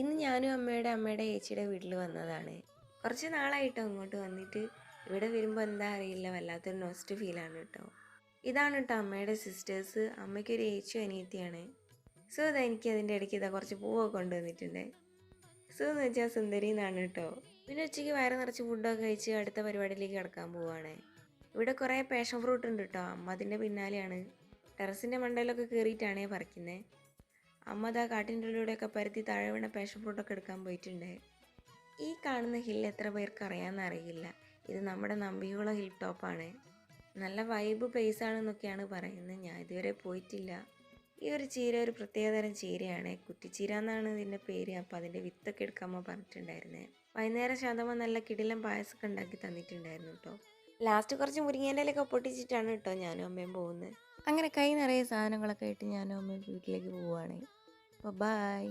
ഇന്ന് ഞാനും അമ്മയുടെ ചേച്ചിയുടെ വീട്ടിൽ വന്നതാണ്. കുറച്ച് നാളായിട്ടോ ഇങ്ങോട്ട് വന്നിട്ട്. ഇവിടെ വരുമ്പോൾ എന്താ അറിയില്ല, വല്ലാത്തൊരു നൊസ്റ്റ് ഫീലാണ് കേട്ടോ. ഇതാണ് കേട്ടോ അമ്മയുടെ സിസ്റ്റേഴ്സ്. അമ്മയ്ക്കൊരു ഏച്ചിയും അനിയത്തിയാണ്. സോ ഇതാ എനിക്ക് അതിൻ്റെ ഇടയ്ക്ക് ഇതാ കുറച്ച് പൂവൊക്കെ കൊണ്ടുവന്നിട്ടുണ്ട്. സോ എന്ന് വെച്ചാൽ സുന്ദരി എന്നാണ് കേട്ടോ. പിന്നെ ഉച്ചയ്ക്ക് വയറ് നിറച്ച് ഫുഡൊക്കെ കഴിച്ച് അടുത്ത പരിപാടിയിലേക്ക് കിടക്കാൻ പോവുകയാണ്. ഇവിടെ കുറേ പാഷൻ ഫ്രൂട്ട് ഉണ്ട് കേട്ടോ. അമ്മ അതിൻ്റെ പിന്നാലെയാണ്. ടെറസിൻ്റെ മണ്ടയിലൊക്കെ കയറിയിട്ടാണ് പറിക്കുന്നത്. അമ്മ അതാ കാട്ടിൻ്റെ ഉള്ളിലൂടെയൊക്കെ പരത്തി താഴെ വീണ പാഷൻ ഫ്രൂട്ടൊക്കെ എടുക്കാൻ പോയിട്ടുണ്ട്. ഈ കാണുന്ന ഹിൽ എത്ര പേർക്ക് അറിയാമെന്നറിയില്ല. ഇത് നമ്മുടെ നമ്പികുളം ഹിൽ ടോപ്പാണ്. നല്ല വൈബ് പ്ലേസ് ആണെന്നൊക്കെയാണ് പറയുന്നത്. ഞാൻ ഇതുവരെ പോയിട്ടില്ല. ഈ ഒരു ചീര ഒരു പ്രത്യേകതരം ചീരയാണ്. കുറ്റിച്ചീര എന്നാണ് ഇതിൻ്റെ പേര്. അപ്പോൾ അതിൻ്റെ വിത്തൊക്കെ എടുക്കാൻ അമ്മ പറഞ്ഞിട്ടുണ്ടായിരുന്നേ. വൈകുന്നേരം ശാന്തമ്മ നല്ല കിടിലം പായസമൊക്കെ ഉണ്ടാക്കി തന്നിട്ടുണ്ടായിരുന്നു കേട്ടോ. ലാസ്റ്റ് കുറച്ച് മുരിങ്ങേൻ്റെ ഇലയൊക്കെ പൊട്ടിച്ചിട്ടാണ് കേട്ടോ ഞാനും അമ്മയും പോകുന്നത്. അങ്ങനെ കൈ നിറയെ സാധനങ്ങളൊക്കെ ആയിട്ട് ഞാനും അമ്മയും വീട്ടിലേക്ക് പോവുകയാണ്. ബൈ.